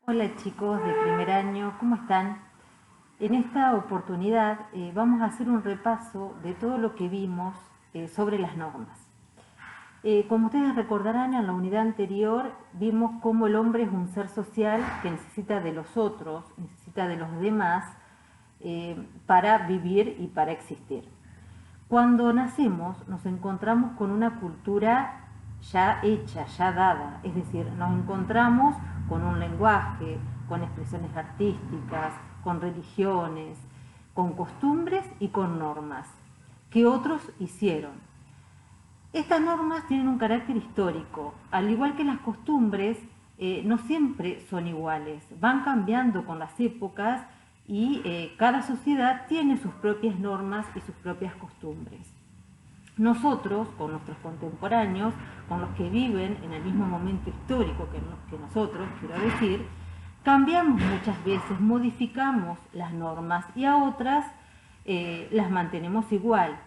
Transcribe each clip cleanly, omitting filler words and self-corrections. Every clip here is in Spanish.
Hola chicos de primer año, ¿cómo están? En esta oportunidad vamos a hacer un repaso de todo lo que vimos sobre las normas. Como ustedes recordarán, en la unidad anterior vimos cómo el hombre es un ser social que necesita de los otros, necesita de los demás para vivir y para existir. Cuando nacemos nos encontramos con una cultura ya hecha, ya dada, es decir, nos encontramos con un lenguaje, con expresiones artísticas, con religiones, con costumbres y con normas que otros hicieron. Estas normas tienen un carácter histórico, al igual que las costumbres no siempre son iguales, van cambiando con las épocas y cada sociedad tiene sus propias normas y sus propias costumbres. Nosotros, con nuestros contemporáneos, con los que viven en el mismo momento histórico que nosotros, quiero decir, cambiamos muchas veces, modificamos las normas y a otras las mantenemos igual.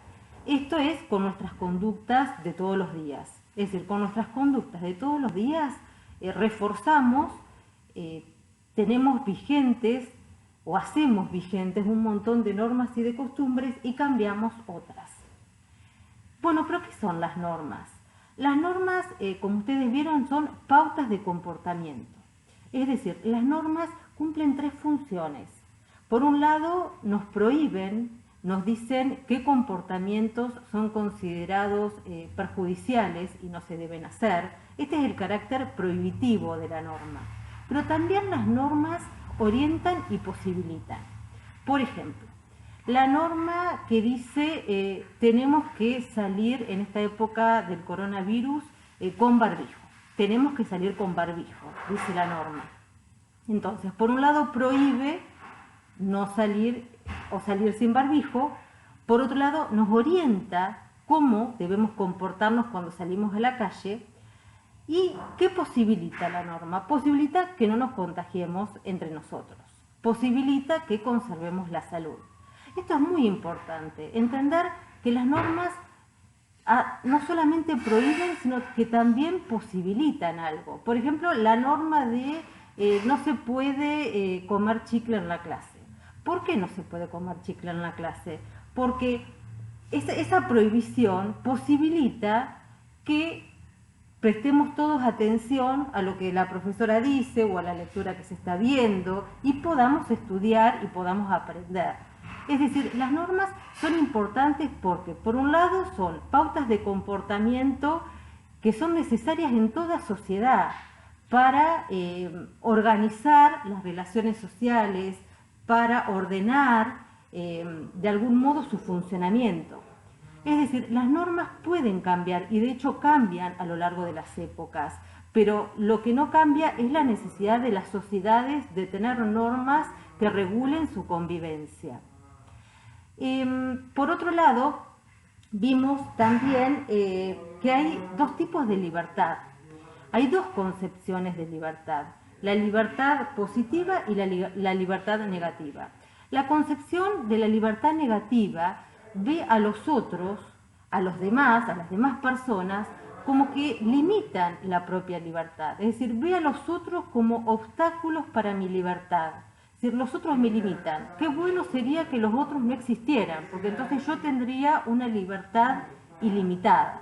Esto es con nuestras conductas de todos los días. Es decir, con nuestras conductas de todos los días reforzamos, tenemos vigentes o hacemos vigentes un montón de normas y de costumbres y cambiamos otras. Bueno, pero ¿qué son las normas? Las normas, como ustedes vieron, son pautas de comportamiento. Es decir, las normas cumplen tres funciones. Por un lado, nos prohíben, nos dicen qué comportamientos son considerados perjudiciales y no se deben hacer. Este es el carácter prohibitivo de la norma. Pero también las normas orientan y posibilitan. Por ejemplo, la norma que dice tenemos que salir en esta época del coronavirus con barbijo. Tenemos que salir con barbijo, dice la norma. Entonces, por un lado prohíbe no salir o salir sin barbijo, por otro lado nos orienta cómo debemos comportarnos cuando salimos a la calle. ¿Y qué posibilita la norma? Posibilita que no nos contagiemos entre nosotros, posibilita que conservemos la salud. Esto es muy importante, entender que las normas no solamente prohíben, sino que también posibilitan algo. Por ejemplo, la norma de no se puede comer chicle en la clase. ¿Por qué no se puede comer chicle en la clase? Porque esa prohibición posibilita que prestemos todos atención a lo que la profesora dice o a la lectura que se está viendo y podamos estudiar y podamos aprender. Es decir, las normas son importantes porque, por un lado, son pautas de comportamiento que son necesarias en toda sociedad para organizar las relaciones sociales, para ordenar de algún modo su funcionamiento. Es decir, las normas pueden cambiar y de hecho cambian a lo largo de las épocas, pero lo que no cambia es la necesidad de las sociedades de tener normas que regulen su convivencia. Por otro lado, vimos también que hay dos tipos de libertad. Hay dos concepciones de libertad, la libertad positiva y la libertad negativa. La concepción de la libertad negativa ve a los otros, a los demás, a las demás personas, como que limitan la propia libertad. Es decir, ve a los otros como obstáculos para mi libertad. Es decir, los otros me limitan. Qué bueno sería que los otros no existieran, porque entonces yo tendría una libertad ilimitada.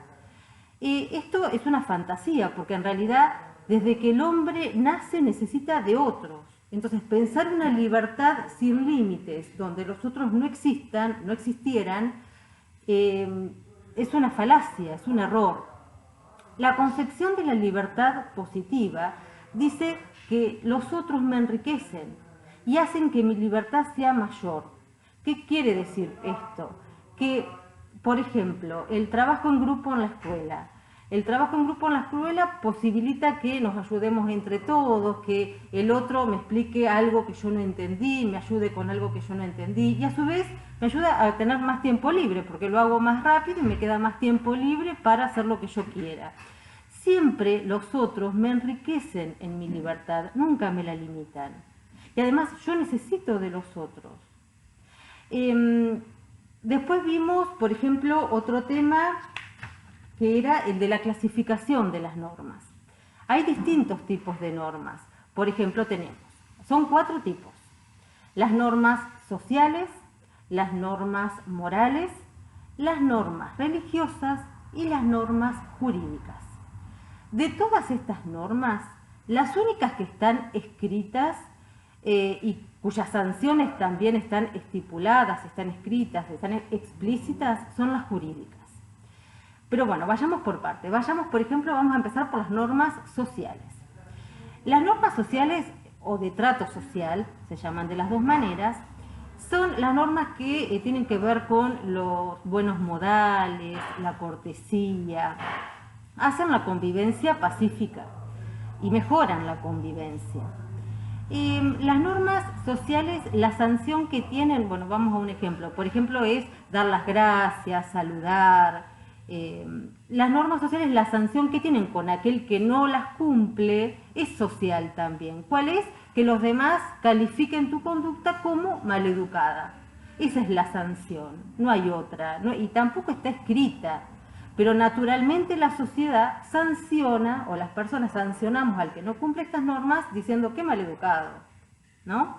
Esto es una fantasía, porque en realidad desde que el hombre nace necesita de otros. Entonces pensar una libertad sin límites, donde los otros no existieran, es una falacia, es un error. La concepción de la libertad positiva dice que los otros me enriquecen y hacen que mi libertad sea mayor. ¿Qué quiere decir esto? Que, por ejemplo, el trabajo en grupo en la escuela. El trabajo en grupo en la escuela posibilita que nos ayudemos entre todos, que el otro me explique algo que yo no entendí, me ayude con algo que yo no entendí y a su vez me ayuda a tener más tiempo libre porque lo hago más rápido y me queda más tiempo libre para hacer lo que yo quiera. Siempre los otros me enriquecen en mi libertad, nunca me la limitan. Y además yo necesito de los otros. Después vimos, por ejemplo, otro tema que era el de la clasificación de las normas. Hay distintos tipos de normas. Por ejemplo, tenemos Son 4 tipos: las normas sociales, las normas morales, las normas religiosas y las normas jurídicas. De todas estas normas, las únicas que están escritas y cuyas sanciones también están estipuladas, están escritas, están explícitas, son las jurídicas. Pero bueno, vayamos por parte. Por ejemplo, vamos a empezar por las normas sociales. Las normas sociales o de trato social, se llaman de las dos maneras, son las normas que tienen que ver con los buenos modales, la cortesía, hacen la convivencia pacífica y mejoran la convivencia. Las normas sociales, la sanción que tienen, bueno, vamos a un ejemplo. Por ejemplo, es dar las gracias, saludar. Las normas sociales, la sanción que tienen con aquel que no las cumple, es social también. ¿Cuál es? Que los demás califiquen tu conducta como maleducada. Esa es la sanción, no hay otra, ¿no? Y tampoco está escrita. Pero naturalmente la sociedad sanciona, o las personas sancionamos al que no cumple estas normas diciendo qué maleducado, ¿no?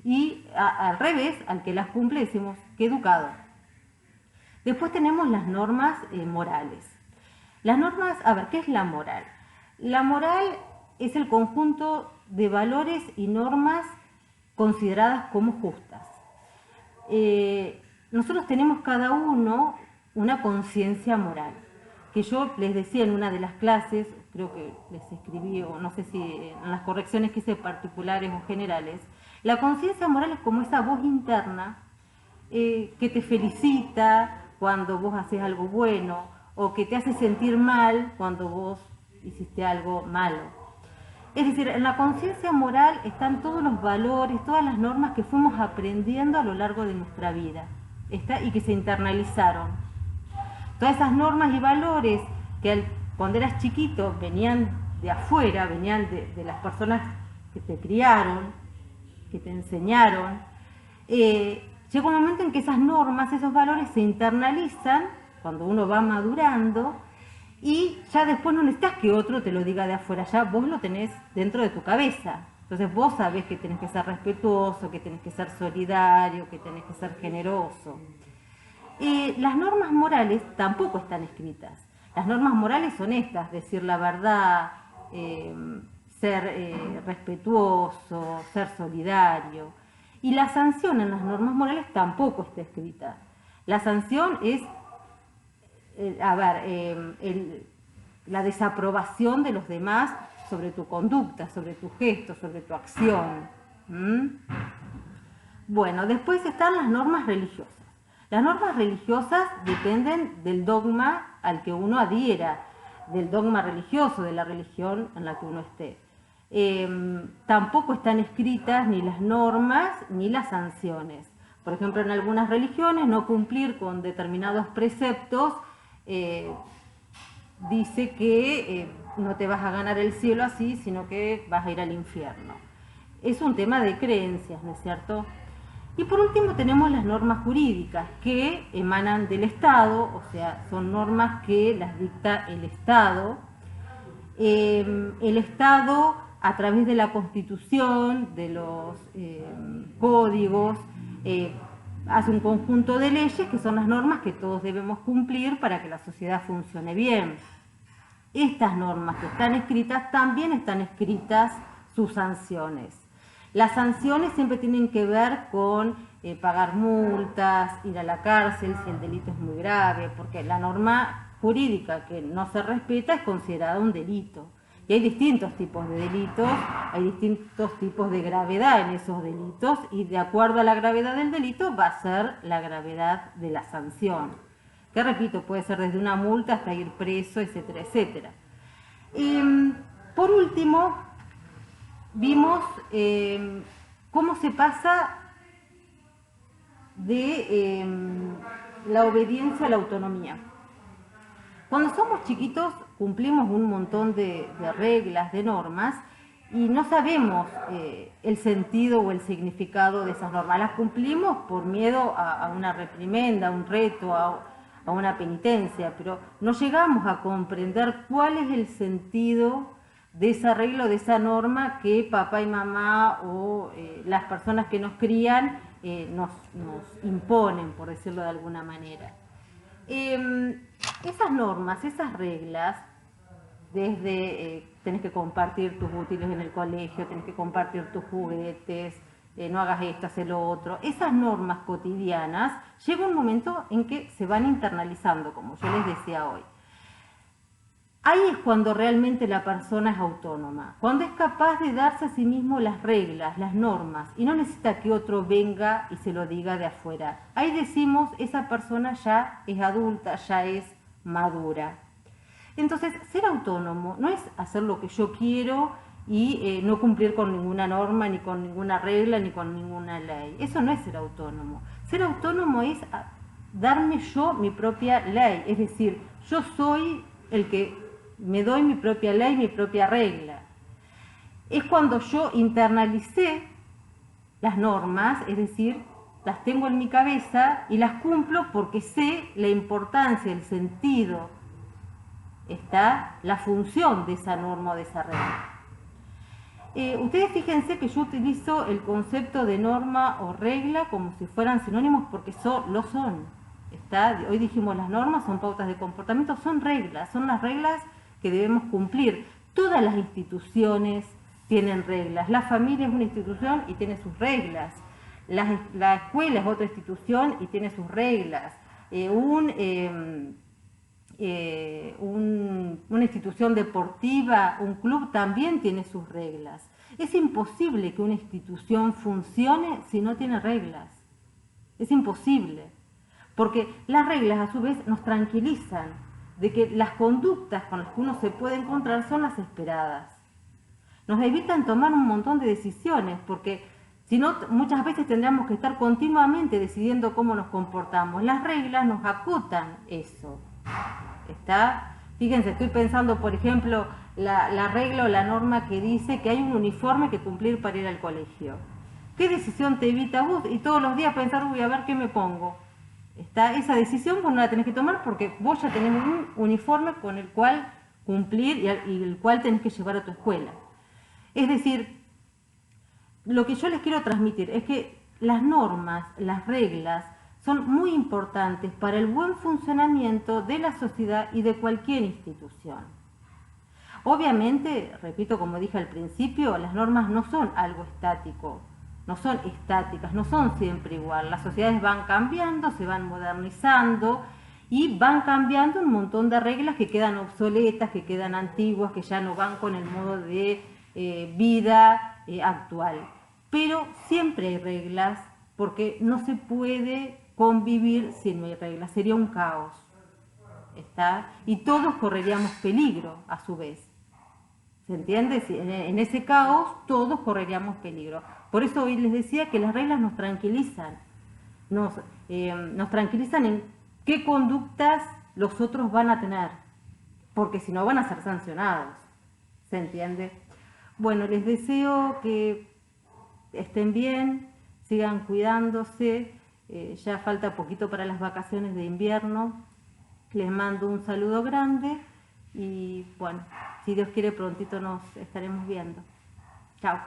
Y al revés, al que las cumple decimos qué educado. Después tenemos las normas morales. Las normas, a ver, ¿qué es la moral? La moral es el conjunto de valores y normas consideradas como justas. Nosotros tenemos cada uno una conciencia moral, que yo les decía en una de las clases, creo que les escribí, o no sé si en las correcciones que hice particulares o generales, la conciencia moral es como esa voz interna que te felicita cuando vos haces algo bueno, o que te hace sentir mal cuando vos hiciste algo malo. Es decir, en la conciencia moral están todos los valores, todas las normas que fuimos aprendiendo a lo largo de nuestra vida, y que se internalizaron. Todas esas normas y valores que cuando eras chiquito venían de afuera, venían de las personas que te criaron, que te enseñaron, llega un momento en que esas normas, esos valores se internalizan cuando uno va madurando y ya después no necesitas que otro te lo diga de afuera, ya vos lo tenés dentro de tu cabeza. Entonces vos sabés que tenés que ser respetuoso, que tenés que ser solidario, que tenés que ser generoso. Las normas morales tampoco están escritas. Las normas morales son estas: decir la verdad, ser respetuoso, ser solidario. Y la sanción en las normas morales tampoco está escrita. La sanción es, la desaprobación de los demás sobre tu conducta, sobre tu gesto, sobre tu acción. Bueno, después están las normas religiosas. Las normas religiosas dependen del dogma al que uno adhiera, del dogma religioso, de la religión en la que uno esté. Tampoco están escritas ni las normas ni las sanciones. Por ejemplo, en algunas religiones no cumplir con determinados preceptos dice que no te vas a ganar el cielo así, sino que vas a ir al infierno. Es un tema de creencias, ¿no es cierto? Y por último tenemos las normas jurídicas que emanan del Estado, o sea, son normas que las dicta el Estado. El Estado, a través de la Constitución, de los códigos, hace un conjunto de leyes que son las normas que todos debemos cumplir para que la sociedad funcione bien. Estas normas que están escritas, también están escritas sus sanciones. Las sanciones siempre tienen que ver con pagar multas, ir a la cárcel si el delito es muy grave, porque la norma jurídica que no se respeta es considerada un delito. Y hay distintos tipos de delitos, hay distintos tipos de gravedad en esos delitos, y de acuerdo a la gravedad del delito va a ser la gravedad de la sanción. Que repito, puede ser desde una multa hasta ir preso, etcétera, etcétera. Por último, vimos cómo se pasa de la obediencia a la autonomía. Cuando somos chiquitos cumplimos un montón de reglas, de normas, y no sabemos el sentido o el significado de esas normas. Las cumplimos por miedo a una reprimenda, a un reto, a una penitencia, pero no llegamos a comprender cuál es el sentido de esa regla o de esa norma que papá y mamá o las personas que nos crían nos imponen, por decirlo de alguna manera. Esas normas, esas reglas, desde tenés que compartir tus útiles en el colegio, tenés que compartir tus juguetes, no hagas esto, haz lo otro. Esas normas cotidianas llega un momento en que se van internalizando, como yo les decía hoy. Ahí es cuando realmente la persona es autónoma, cuando es capaz de darse a sí mismo las reglas, las normas, y no necesita que otro venga y se lo diga de afuera. Ahí decimos, esa persona ya es adulta, ya es madura. Entonces, ser autónomo no es hacer lo que yo quiero y no cumplir con ninguna norma, ni con ninguna regla, ni con ninguna ley. Eso no es ser autónomo. Ser autónomo es darme yo mi propia ley, es decir, yo soy el que me doy mi propia ley, mi propia regla. Es cuando yo internalicé las normas, es decir, las tengo en mi cabeza y las cumplo porque sé la importancia, el sentido, está la función de esa norma o de esa regla. Ustedes fíjense que yo utilizo el concepto de norma o regla como si fueran sinónimos porque lo son. Hoy dijimos las normas son pautas de comportamiento, son reglas, son las reglas que debemos cumplir. Todas las instituciones tienen reglas. La familia es una institución y tiene sus reglas. La escuela es otra institución y tiene sus reglas. Una institución deportiva, un club también tiene sus reglas. Es imposible que una institución funcione si no tiene reglas. Es imposible. Porque las reglas a su vez nos tranquilizan de que las conductas con las que uno se puede encontrar son las esperadas. Nos evitan tomar un montón de decisiones porque si no, muchas veces tendríamos que estar continuamente decidiendo cómo nos comportamos. Las reglas nos acotan eso. Fíjense, estoy pensando, por ejemplo, la regla o la norma que dice que hay un uniforme que cumplir para ir al colegio. ¿Qué decisión te evita vos? Y todos los días pensar, voy a ver qué me pongo. Esa decisión vos no la tenés que tomar porque vos ya tenés un uniforme con el cual cumplir y el cual tenés que llevar a tu escuela. Es decir, lo que yo les quiero transmitir es que las normas, las reglas, son muy importantes para el buen funcionamiento de la sociedad y de cualquier institución. Obviamente, repito como dije al principio, las normas no son algo estático, no son estáticas, no son siempre igual. Las sociedades van cambiando, se van modernizando y van cambiando un montón de reglas que quedan obsoletas, que quedan antiguas, que ya no van con el modo de vida actual. Pero siempre hay reglas porque no se puede convivir si no hay reglas, sería un caos. Y todos correríamos peligro a su vez. ¿Se entiende? En ese caos todos correríamos peligro. Por eso hoy les decía que las reglas nos tranquilizan. Nos tranquilizan en qué conductas los otros van a tener. Porque si no van a ser sancionados. ¿Se entiende? Bueno, les deseo que estén bien, sigan cuidándose. Ya falta poquito para las vacaciones de invierno. Les mando un saludo grande y bueno, si Dios quiere prontito nos estaremos viendo. Chao.